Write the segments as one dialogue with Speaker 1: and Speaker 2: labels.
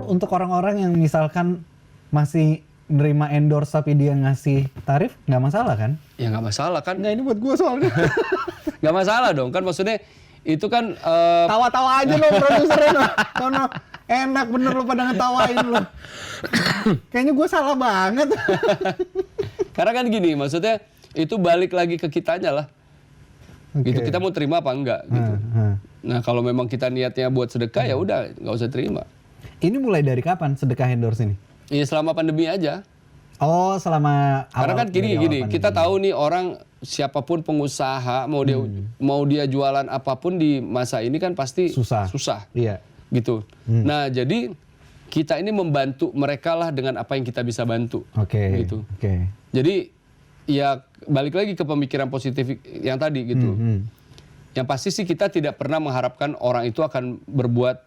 Speaker 1: untuk orang-orang yang misalkan masih nerima endorse tapi dia ngasih tarif, nggak masalah kan?
Speaker 2: Ya nggak masalah kan?
Speaker 1: Nggak, ini buat gue soalnya.
Speaker 2: Nggak masalah dong kan, maksudnya itu kan
Speaker 1: Tawa-tawa aja lo produsernya lo. Sono, enak bener lo pada ngetawain lo. Kayaknya gue salah banget.
Speaker 2: karena kan gini, maksudnya itu balik lagi ke kitanya lah. Gitu, kita mau terima apa enggak gitu. Nah kalau memang kita niatnya buat sedekah ya udah nggak usah terima.
Speaker 1: Ini mulai dari kapan sedekah endorse ini?
Speaker 2: Ya selama pandemi aja.
Speaker 1: Oh, selama
Speaker 2: Karena kan
Speaker 1: dari awal
Speaker 2: gini, kita
Speaker 1: pandemi.
Speaker 2: tahu nih orang siapapun pengusaha mau dia jualan apapun di masa ini kan pasti susah.
Speaker 1: Iya.
Speaker 2: Gitu. Nah, jadi kita ini membantu mereka lah dengan apa yang kita bisa bantu.
Speaker 1: Oke.
Speaker 2: Gitu.
Speaker 1: Oke.
Speaker 2: Jadi ya balik lagi ke pemikiran positif yang tadi gitu. Yang pasti sih kita tidak pernah mengharapkan orang itu akan berbuat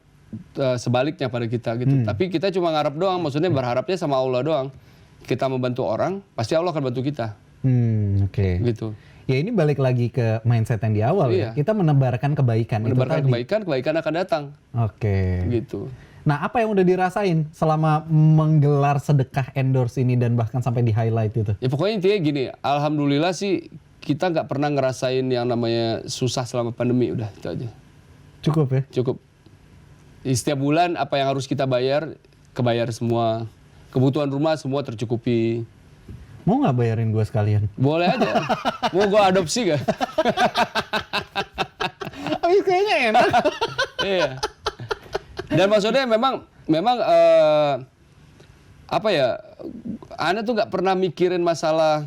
Speaker 2: sebaliknya pada kita gitu. Tapi kita cuma ngarap doang, maksudnya berharapnya sama Allah doang. Kita membantu orang, pasti Allah akan bantu kita.
Speaker 1: Oke.
Speaker 2: Gitu.
Speaker 1: Ya ini balik lagi ke mindset yang di awal ya. Kita menebarkan kebaikan.
Speaker 2: Menebarkan
Speaker 1: itu tadi.
Speaker 2: kebaikan akan datang.
Speaker 1: Oke.
Speaker 2: Gitu.
Speaker 1: Nah, apa yang udah dirasain selama menggelar sedekah endorse ini dan bahkan sampai di highlight itu?
Speaker 2: Ya pokoknya intinya gini, alhamdulillah sih kita nggak pernah ngerasain yang namanya susah selama pandemi, udah itu aja.
Speaker 1: Cukup ya?
Speaker 2: Cukup. Di setiap bulan apa yang harus kita bayar, kebayar semua. Kebutuhan rumah semua tercukupi.
Speaker 1: Mau nggak bayarin gue sekalian?
Speaker 2: Boleh aja. Mau gue adopsi gak?
Speaker 1: Kayaknya enak.
Speaker 2: Iya. Dan maksudnya memang apa ya? Ana tuh nggak pernah mikirin masalah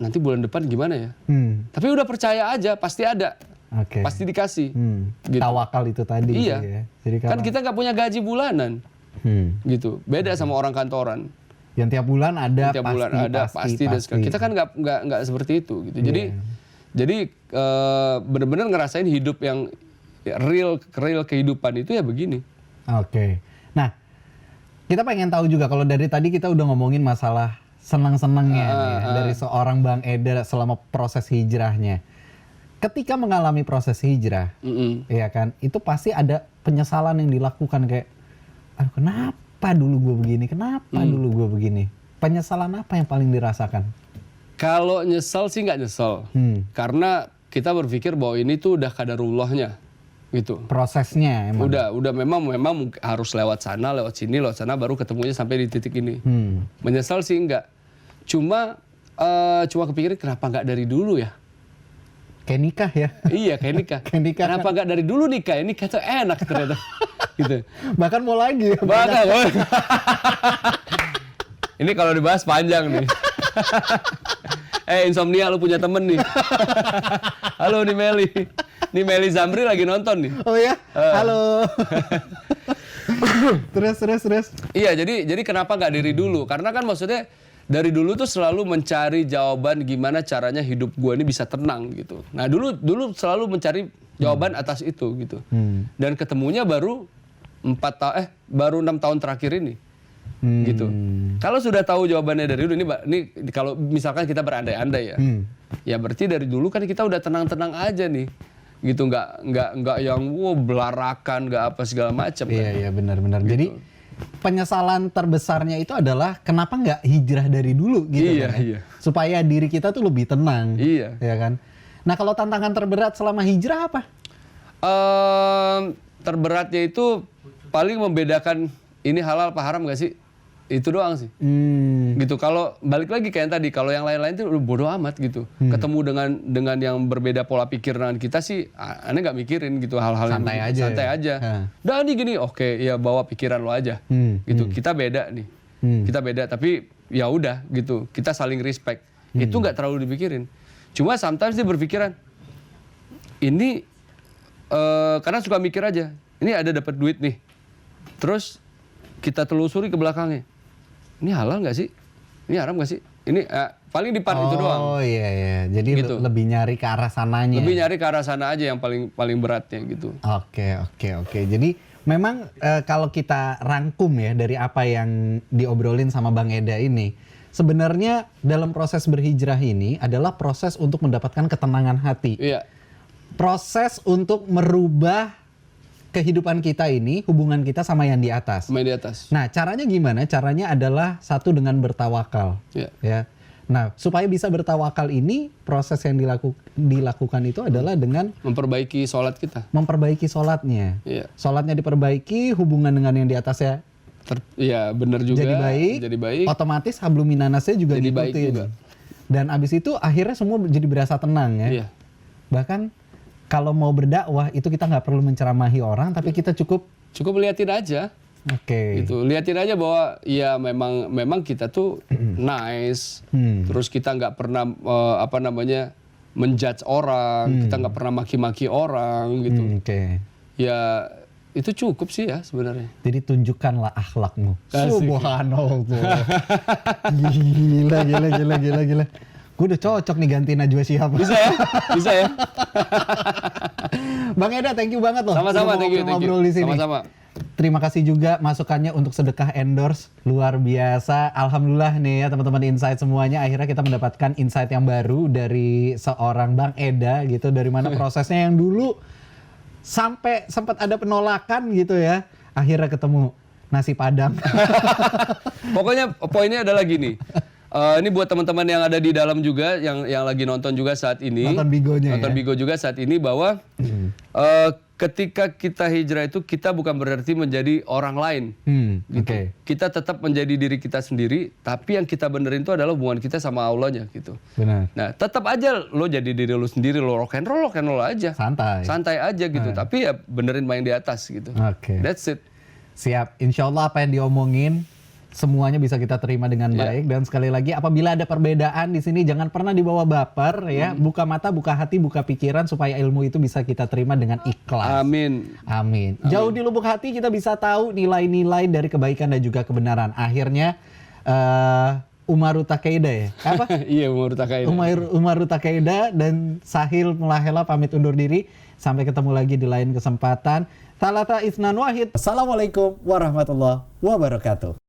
Speaker 2: nanti bulan depan gimana ya. Tapi udah percaya aja, pasti ada.
Speaker 1: Oke.
Speaker 2: Pasti dikasih.
Speaker 1: Gitu. Tawakal itu tadi.
Speaker 2: Iya.
Speaker 1: Gitu ya. Jadi
Speaker 2: Kan kita nggak punya gaji bulanan. Gitu. Beda sama orang kantoran.
Speaker 1: Yang tiap bulan ada,
Speaker 2: Tiap bulan ada pasti. Dan sekarang kita kan nggak seperti itu. Gitu. Jadi benar-benar ngerasain hidup yang real kehidupan itu ya begini.
Speaker 1: Oke. Nah, kita pengen tahu juga kalau dari tadi kita udah ngomongin masalah senang-senangnya dari seorang Bang Eda selama proses hijrahnya. Ketika mengalami proses hijrah, ya kan, itu pasti ada penyesalan yang dilakukan kayak, aduh kenapa dulu gue begini, kenapa dulu gue begini. Penyesalan apa yang paling dirasakan?
Speaker 2: Kalau nyesel sih nggak nyesel, karena kita berpikir bahwa ini tuh udah kadarullahnya, gitu.
Speaker 1: Prosesnya emang.
Speaker 2: Udah memang harus lewat sana, lewat sini, lewat sana baru ketemunya sampai di titik ini. Menyesal sih enggak. Cuma kepikiran kenapa nggak dari dulu ya?
Speaker 1: Kayak nikah ya?
Speaker 2: Iya kayak nikah.
Speaker 1: Kayak nikah.
Speaker 2: Kenapa nggak dari dulu nikah? Ya nikah tuh enak ternyata. Gitu.
Speaker 1: Bahkan mau lagi.
Speaker 2: Bahkan. Ini kalau dibahas panjang nih. Insomnia lu punya temen nih. Halo nih Meli. Nih Meli Zamri lagi nonton nih.
Speaker 1: Oh ya? Halo. Terus.
Speaker 2: Iya, jadi kenapa nggak dari dulu? Karena kan maksudnya dari dulu tuh selalu mencari jawaban gimana caranya hidup gua ini bisa tenang gitu. Nah dulu selalu mencari jawaban atas itu gitu. Dan ketemunya baru 6 tahun terakhir ini. Gitu. Kalau sudah tahu jawabannya dari dulu ini kalau misalkan kita berandai-andai ya. Ya berarti dari dulu kan kita udah tenang-tenang aja nih. Gitu nggak yang belarakan, nggak apa segala macam.
Speaker 1: Iya benar.
Speaker 2: Gitu.
Speaker 1: Jadi penyesalan terbesarnya itu adalah kenapa nggak hijrah dari dulu gitu kan?
Speaker 2: Iya.
Speaker 1: Supaya diri kita tuh lebih tenang.
Speaker 2: Iya.
Speaker 1: Ya kan? Nah, kalau tantangan terberat selama hijrah apa?
Speaker 2: Terberatnya itu paling membedakan ini halal apa haram gak sih? Itu doang sih. Gitu. Kalau balik lagi kayak yang tadi, kalau yang lain-lain itu udah bodo amat gitu. Ketemu dengan yang berbeda pola pikir dengan kita sih, aneh nggak mikirin gitu hal-hal yang santai aja. Udah nih gini, oke, ya bawa pikiran lo aja. Gitu. Kita beda nih. Kita beda, tapi ya udah gitu. Kita saling respect. Itu nggak terlalu dipikirin. Cuma sometimes dia berpikiran, ini karena suka mikir aja. Ini ada dapat duit nih. Terus kita telusuri ke belakangnya. Ini halal nggak sih? Ini haram nggak sih? Ini paling di part itu doang.
Speaker 1: Oh iya. Jadi
Speaker 2: gitu.
Speaker 1: lebih nyari ke arah sananya.
Speaker 2: Lebih nyari ke arah sana aja yang paling beratnya gitu.
Speaker 1: Oke. Jadi memang kalau kita rangkum ya dari apa yang diobrolin sama Bang Eda ini, sebenarnya dalam proses berhijrah ini adalah proses untuk mendapatkan ketenangan hati.
Speaker 2: Iya.
Speaker 1: Proses untuk merubah kehidupan kita ini, hubungan kita sama yang di atas.
Speaker 2: Main di atas.
Speaker 1: Nah, caranya gimana? Caranya adalah satu dengan bertawakal.
Speaker 2: Ya.
Speaker 1: Ya. Nah, supaya bisa bertawakal ini, proses yang dilakukan itu adalah dengan
Speaker 2: Memperbaiki sholat kita.
Speaker 1: memperbaiki sholatnya.
Speaker 2: Iya.
Speaker 1: Sholatnya diperbaiki, hubungan dengan yang di atasnya
Speaker 2: Iya, benar juga.
Speaker 1: jadi baik. Otomatis hablum minanasnya juga
Speaker 2: Jadi baik
Speaker 1: ngikutin.
Speaker 2: juga.
Speaker 1: Dan abis itu akhirnya semua jadi berasa tenang ya.
Speaker 2: Iya.
Speaker 1: Bahkan kalau mau berdakwah itu kita nggak perlu menceramahi orang, tapi kita cukup
Speaker 2: Cukup liatin aja.
Speaker 1: oke.
Speaker 2: Gitu. Liatin aja bahwa ya memang kita tuh nice. Terus kita nggak pernah menjudge orang, kita nggak pernah maki-maki orang gitu.
Speaker 1: Oke.
Speaker 2: Ya itu cukup sih ya sebenarnya.
Speaker 1: Jadi tunjukkanlah akhlakmu.
Speaker 2: Asik.
Speaker 1: Subhanallah. Gila. Gue udah cocok nih ganti Najwa Shihab.
Speaker 2: Bisa ya? Bisa ya?
Speaker 1: Bang Eda, thank you banget loh.
Speaker 2: Sama-sama,
Speaker 1: udah mau
Speaker 2: thank you.
Speaker 1: ngobrol di sini.
Speaker 2: Sama-sama.
Speaker 1: Terima kasih juga masukannya untuk sedekah endorse. Luar biasa. Alhamdulillah nih ya teman-teman Insight semuanya. Akhirnya kita mendapatkan insight yang baru dari seorang Bang Eda gitu. Dari mana prosesnya yang dulu sampai sempat ada penolakan gitu ya. Akhirnya ketemu nasi Padang.
Speaker 2: Pokoknya poinnya adalah gini. Ini buat teman-teman yang ada di dalam juga, yang lagi nonton juga saat ini.
Speaker 1: Nonton Bigonya
Speaker 2: Nonton
Speaker 1: ya.
Speaker 2: Bigo juga saat ini bahwa ketika kita hijrah itu kita bukan berarti menjadi orang lain.
Speaker 1: Oke.
Speaker 2: Kita tetap menjadi diri kita sendiri, tapi yang kita benerin itu adalah hubungan kita sama Allahnya gitu.
Speaker 1: Benar.
Speaker 2: Nah, tetap aja lo jadi diri lo sendiri, lo rock and roll aja. Santai aja gitu, tapi ya benerin main di atas gitu.
Speaker 1: Oke.
Speaker 2: That's it.
Speaker 1: Siap. Insya Allah apa yang diomongin semuanya bisa kita terima dengan baik. Dan sekali lagi apabila ada perbedaan di sini jangan pernah dibawa baper ya. Buka mata, buka hati, buka pikiran supaya ilmu itu bisa kita terima dengan ikhlas.
Speaker 2: Amin.
Speaker 1: Amin. Jauh di lubuk hati kita bisa tahu nilai-nilai dari kebaikan dan juga kebenaran. Akhirnya Umaru Takeda ya? Apa?
Speaker 2: Iya, Umaru Takeda.
Speaker 1: Umaru Takeda dan Sahil Mulahela pamit undur diri. Sampai ketemu lagi di lain kesempatan. Talata Isnan Wahid. Assalamualaikum warahmatullahi wabarakatuh.